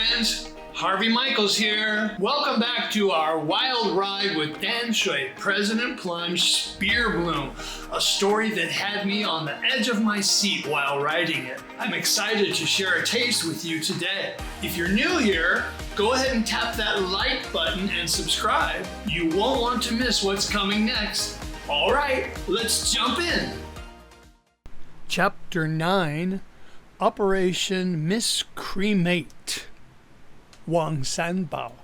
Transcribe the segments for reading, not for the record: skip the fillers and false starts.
friends, Harvey Michaels here. Welcome back to our wild ride with Danshui President Plunge Spear Bloom, a story that had me on the edge of my seat while writing it. I'm excited to share a taste with you today. If you're new here, go ahead and tap that like button and subscribe. You won't want to miss what's coming next. All right, let's jump in. Chapter 9, Operation Miscremate. Wang Sanbao.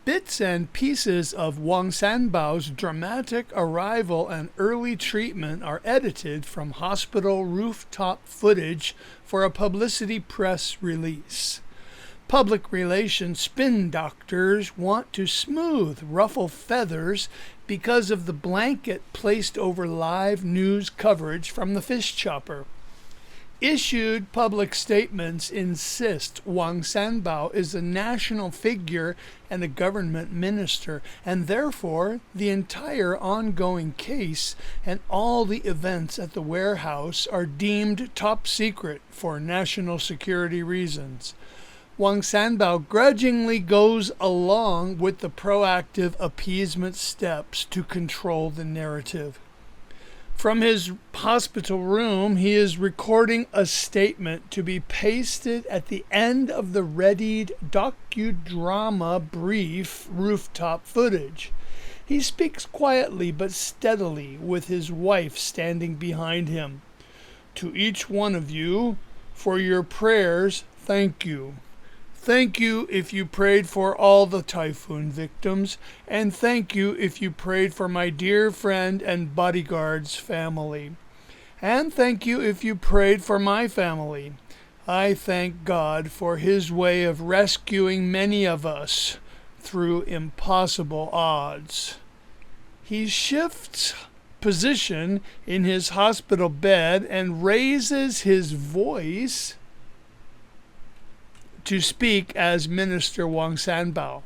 Bits and pieces of Wang Sanbao's dramatic arrival and early treatment are edited from hospital rooftop footage for a publicity press release. Public relations spin doctors want to smooth ruffle feathers because of the blanket placed over live news coverage from the fish chopper. Issued public statements insist Wang Sanbao is a national figure and a government minister, and therefore the entire ongoing case and all the events at the warehouse are deemed top secret for national security reasons. Wang Sanbao grudgingly goes along with the proactive appeasement steps to control the narrative. From his hospital room, he is recording a statement to be pasted at the end of the readied docudrama brief rooftop footage. He speaks quietly but steadily, with his wife standing behind him. To each one of you, for your prayers, thank you. Thank you if you prayed for all the typhoon victims, and thank you if you prayed for my dear friend and bodyguard's family. And thank you if you prayed for my family. I thank God for His way of rescuing many of us through impossible odds. He shifts position in his hospital bed and raises his voice to speak as Minister Wang Sanbao.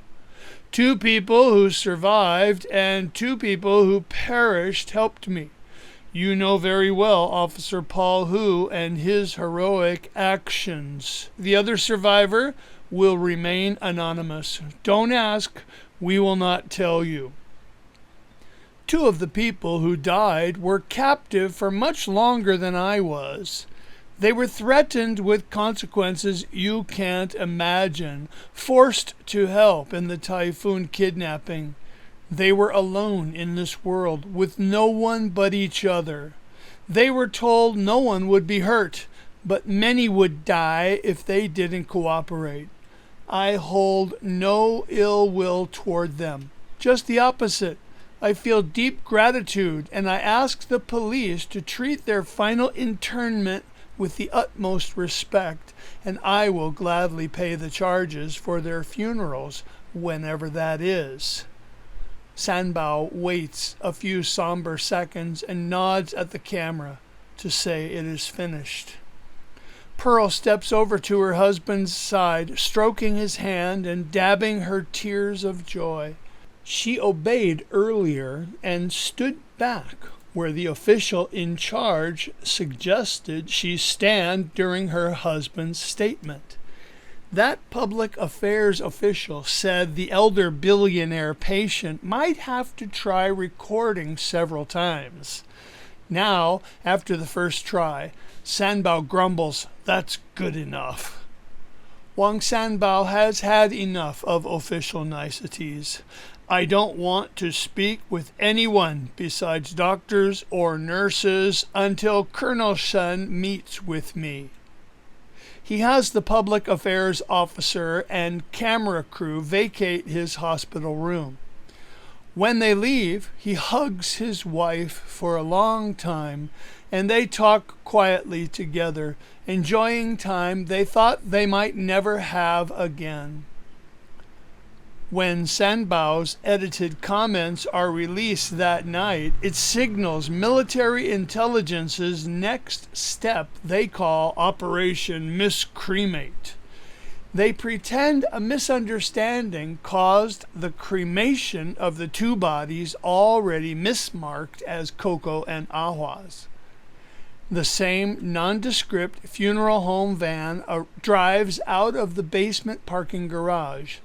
2 people who survived and 2 people who perished helped me. You know very well Officer Paul Hu and his heroic actions. The other survivor will remain anonymous. Don't ask, we will not tell you. 2 of the people who died were captive for much longer than I was. They were threatened with consequences you can't imagine, forced to help in the typhoon kidnapping. They were alone in this world, with no one but each other. They were told no one would be hurt, but many would die if they didn't cooperate. I hold no ill will toward them. Just the opposite. I feel deep gratitude, and I ask the police to treat their final internment with the utmost respect, and I will gladly pay the charges for their funerals, whenever that is. Sanbao waits a few somber seconds and nods at the camera to say it is finished. Pearl steps over to her husband's side, stroking his hand and dabbing her tears of joy. She obeyed earlier and stood back where the official in charge suggested she stand during her husband's statement. That public affairs official said the elder billionaire patient might have to try recording several times. Now, after the first try, Sanbao grumbles, "That's good enough." Wang Sanbao has had enough of official niceties. I don't want to speak with anyone besides doctors or nurses until Colonel Shen meets with me. He has the public affairs officer and camera crew vacate his hospital room. When they leave, he hugs his wife for a long time, and they talk quietly together, enjoying time they thought they might never have again. When Sanbao's edited comments are released that night, it signals military intelligence's next step they call Operation Miscremate. They pretend a misunderstanding caused the cremation of the 2 bodies already mismarked as Coco and Ahua's. The same nondescript funeral home van drives out of the basement parking garage.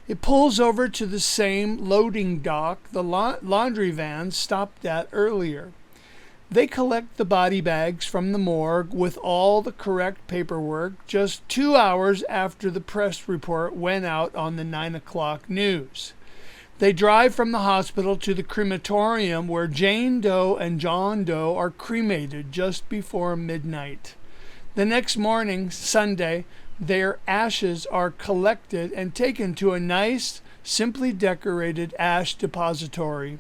It pulls over to the same loading dock the laundry van stopped at earlier. They collect the body bags from the morgue with all the correct paperwork just 2 hours after the press report went out on the 9 o'clock news. They drive from the hospital to the crematorium where Jane Doe and John Doe are cremated just before midnight. The next morning, Sunday, their ashes are collected and taken to a nice, simply decorated ash depository.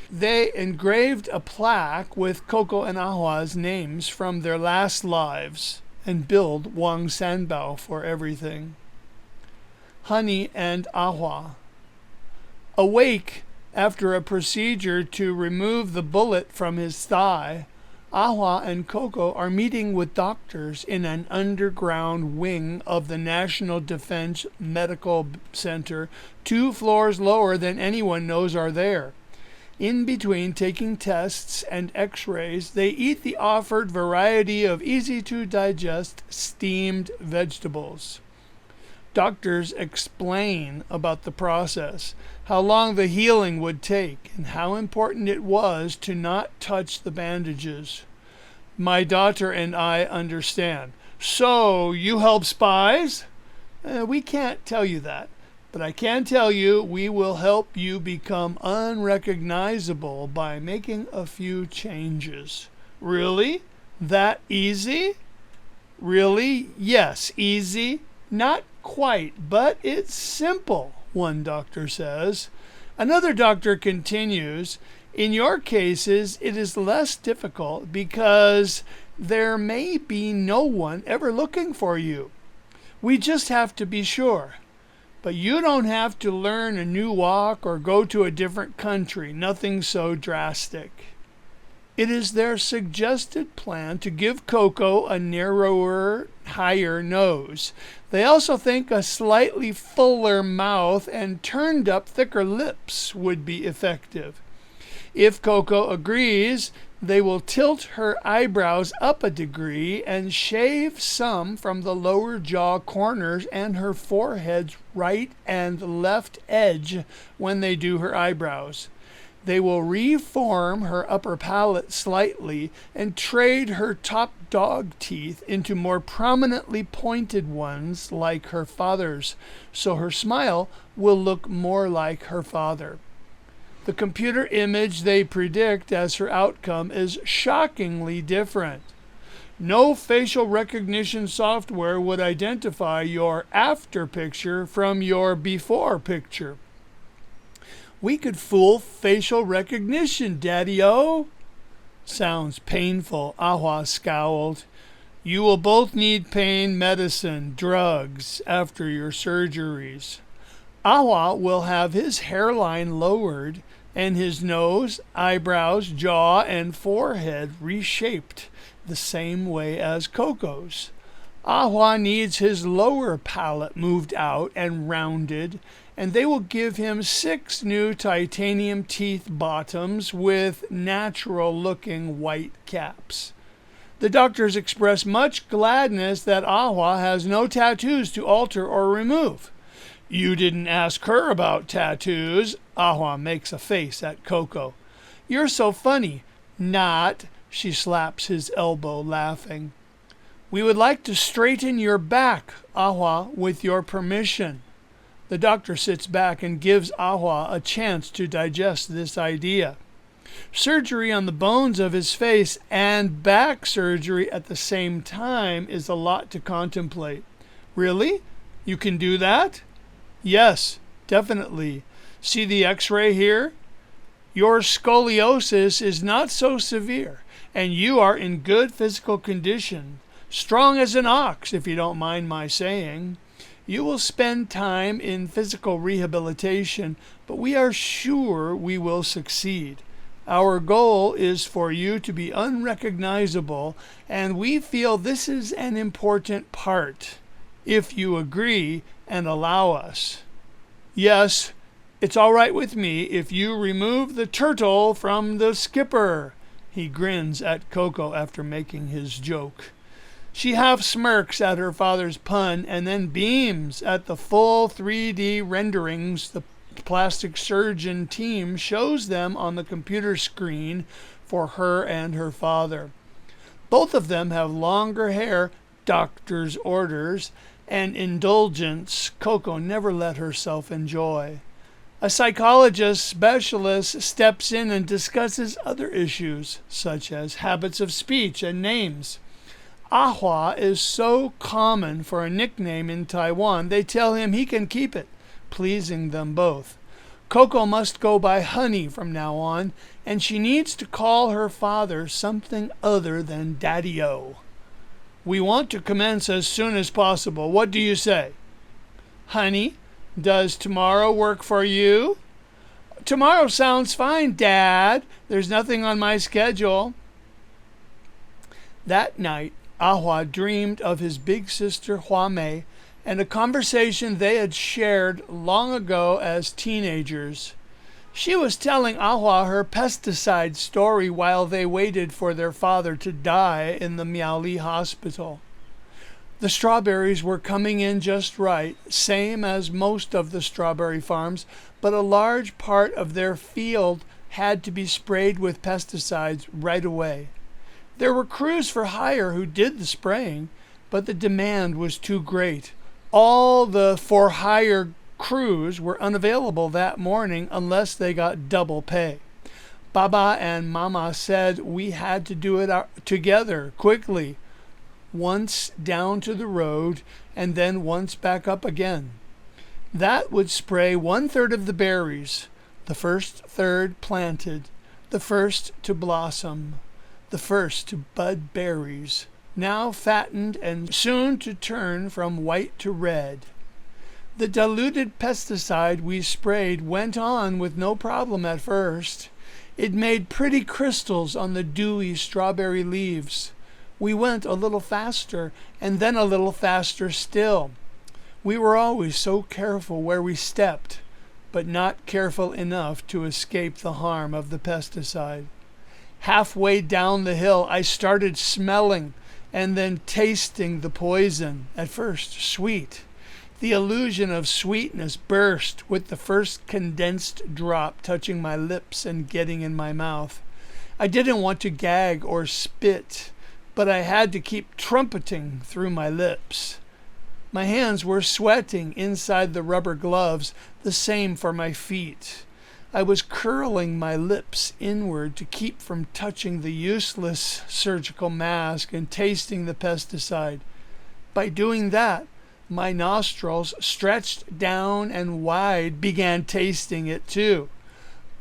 They engraved a plaque with Coco and Ahua's names from their last lives and billed Wang Sanbao for everything. Honey and Ahua. Awake after a procedure to remove the bullet from his thigh, Ahua and Coco are meeting with doctors in an underground wing of the National Defense Medical Center, 2 floors lower than anyone knows are there. In between taking tests and x-rays, they eat the offered variety of easy-to-digest steamed vegetables. Doctors explain about the process, how long the healing would take, and how important it was to not touch the bandages. My daughter and I understand. So, you help spies? We can't tell you that, but I can tell you we will help you become unrecognizable by making a few changes. Really? That easy? Really? Yes, easy. Not quite, but it's simple, one doctor says. Another doctor continues, in your cases, it is less difficult because there may be no one ever looking for you. We just have to be sure. But you don't have to learn a new walk or go to a different country, nothing so drastic. It is their suggested plan to give Coco a narrower, higher nose. They also think a slightly fuller mouth and turned up, thicker lips would be effective. If Coco agrees, they will tilt her eyebrows up a degree and shave some from the lower jaw corners and her forehead's right and left edge when they do her eyebrows. They will reform her upper palate slightly and trade her top dog teeth into more prominently pointed ones like her father's, so her smile will look more like her father. The computer image they predict as her outcome is shockingly different. No facial recognition software would identify your after picture from your before picture. We could fool facial recognition, Daddy-O. Sounds painful, Ahua scowled. You will both need pain medicine, drugs, after your surgeries. Ahua will have his hairline lowered and his nose, eyebrows, jaw, and forehead reshaped the same way as Coco's. Ahua needs his lower palate moved out and rounded, and they will give him 6 new titanium teeth bottoms with natural-looking white caps. The doctors express much gladness that Ahua has no tattoos to alter or remove. You didn't ask her about tattoos. Ahua makes a face at Coco. You're so funny. Not. She slaps his elbow, laughing. We would like to straighten your back, Ahua, with your permission. The doctor sits back and gives Ahua a chance to digest this idea. Surgery on the bones of his face and back surgery at the same time is a lot to contemplate. Really? You can do that? Yes, definitely. See the x-ray here? Your scoliosis is not so severe, and you are in good physical condition. Strong as an ox, if you don't mind my saying. You will spend time in physical rehabilitation, but we are sure we will succeed. Our goal is for you to be unrecognizable, and we feel this is an important part, if you agree and allow us. Yes, it's all right with me if you remove the turtle from the skipper. He grins at Coco after making his joke. She half smirks at her father's pun and then beams at the full 3D renderings the plastic surgeon team shows them on the computer screen for her and her father. Both of them have longer hair, doctor's orders, and indulgence Coco never let herself enjoy. A psychologist specialist steps in and discusses other issues, such as habits of speech and names. Ahua is so common for a nickname in Taiwan, they tell him he can keep it, pleasing them both. Coco must go by Honey from now on, and she needs to call her father something other than Daddy-O. We want to commence as soon as possible. What do you say? Honey, does tomorrow work for you? Tomorrow sounds fine, Dad. There's nothing on my schedule. That night, Ahua dreamed of his big sister Huamei and a conversation they had shared long ago as teenagers. She was telling Ahua her pesticide story while they waited for their father to die in the Miaoli hospital. The strawberries were coming in just right, same as most of the strawberry farms, but a large part of their field had to be sprayed with pesticides right away. There were crews for hire who did the spraying, but the demand was too great. All the for-hire crews were unavailable that morning unless they got double pay. Baba and Mama said we had to do it together, quickly, once down to the road and then once back up again. That would spray 1/3 of the berries, the first third planted, the first to blossom, the first to bud berries, now fattened and soon to turn from white to red. The diluted pesticide we sprayed went on with no problem at first. It made pretty crystals on the dewy strawberry leaves. We went a little faster, and then a little faster still. We were always so careful where we stepped, but not careful enough to escape the harm of the pesticide. Halfway down the hill, I started smelling and then tasting the poison, at first sweet. The illusion of sweetness burst with the first condensed drop touching my lips and getting in my mouth. I didn't want to gag or spit, but I had to keep trumpeting through my lips. My hands were sweating inside the rubber gloves, the same for my feet. I was curling my lips inward to keep from touching the useless surgical mask and tasting the pesticide. By doing that, my nostrils, stretched down and wide, began tasting it too.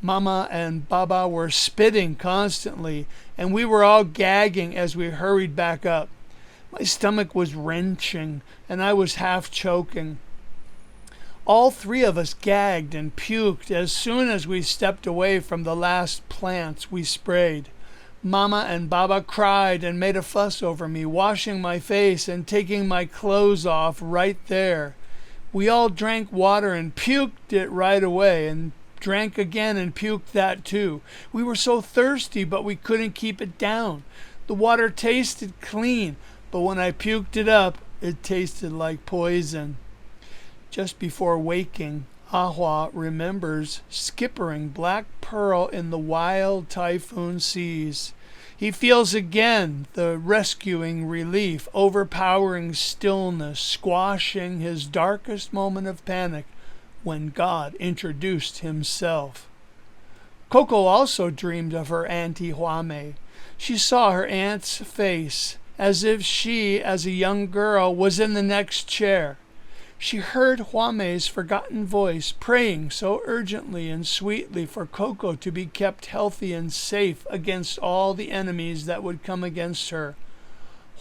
Mama and Baba were spitting constantly, and we were all gagging as we hurried back up. My stomach was wrenching, and I was half choking. All three of us gagged and puked as soon as we stepped away from the last plants we sprayed. Mama and Baba cried and made a fuss over me, washing my face and taking my clothes off right there. We all drank water and puked it right away, and drank again and puked that too. We were so thirsty, but we couldn't keep it down. The water tasted clean, but when I puked it up, it tasted like poison. Just before waking, Ahua remembers skippering Black Pearl in the wild typhoon seas. He feels again the rescuing relief, overpowering stillness, squashing his darkest moment of panic when God introduced himself. Coco also dreamed of her Auntie Huamei. She saw her aunt's face, as if she, as a young girl, was in the next chair. She heard Huamei's forgotten voice praying so urgently and sweetly for Coco to be kept healthy and safe against all the enemies that would come against her.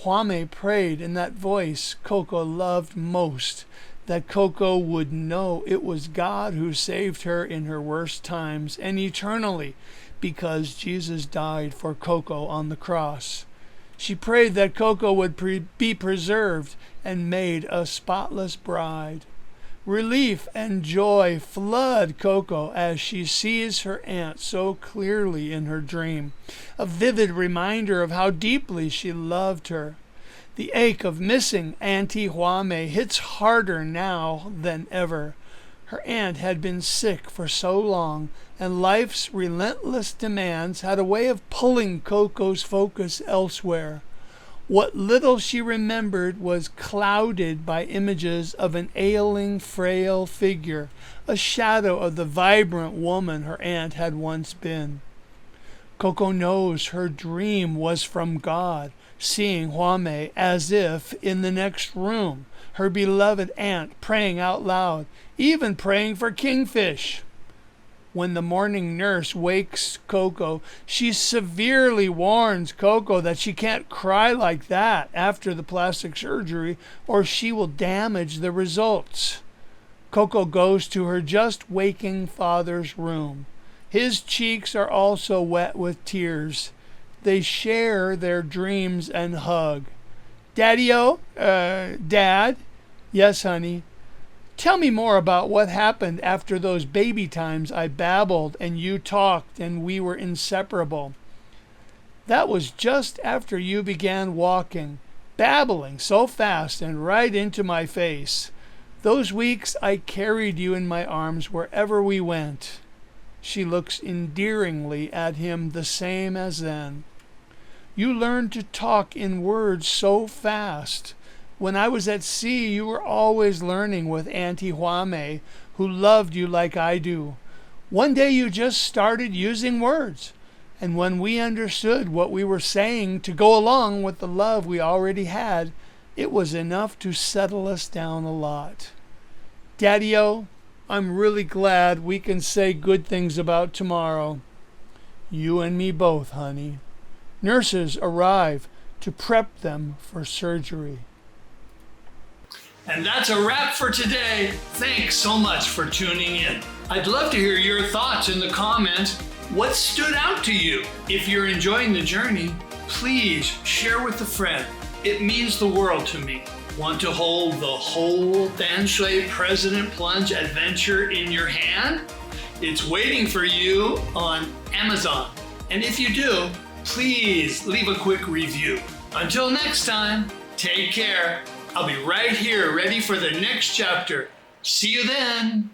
Huamei prayed in that voice Coco loved most, that Coco would know it was God who saved her in her worst times and eternally, because Jesus died for Coco on the cross. She prayed that Coco would be preserved and made a spotless bride. Relief and joy flood Coco as she sees her aunt so clearly in her dream, a vivid reminder of how deeply she loved her. The ache of missing Auntie Huame hits harder now than ever. Her aunt had been sick for so long, and life's relentless demands had a way of pulling Coco's focus elsewhere. What little she remembered was clouded by images of an ailing, frail figure, a shadow of the vibrant woman her aunt had once been. Coco knows her dream was from God, seeing Huame as if in the next room, her beloved aunt praying out loud, even praying for kingfish. When the morning nurse wakes Coco, she severely warns Coco that she can't cry like that after the plastic surgery or she will damage the results. Coco goes to her just waking father's room. His cheeks are also wet with tears. They share their dreams and hug. Daddy-o, Dad? Yes, honey. Tell me more about what happened after those baby times I babbled and you talked and we were inseparable. That was just after you began walking, babbling so fast and right into my face. Those weeks I carried you in my arms wherever we went. She looks endearingly at him the same as then. You learned to talk in words so fast. When I was at sea, you were always learning with Auntie Huame, who loved you like I do. One day you just started using words. And when we understood what we were saying to go along with the love we already had, it was enough to settle us down a lot. Daddy-o, I'm really glad we can say good things about tomorrow. You and me both, honey. Nurses arrive to prep them for surgery. And that's a wrap for today. Thanks so much for tuning in. I'd love to hear your thoughts in the comments. What stood out to you? If you're enjoying the journey, please share with a friend. It means the world to me. Want to hold the whole Danshui President Plunge adventure in your hand? It's waiting for you on Amazon. And if you do, please leave a quick review. Until next time, take care. I'll be right here ready for the next chapter. See you then.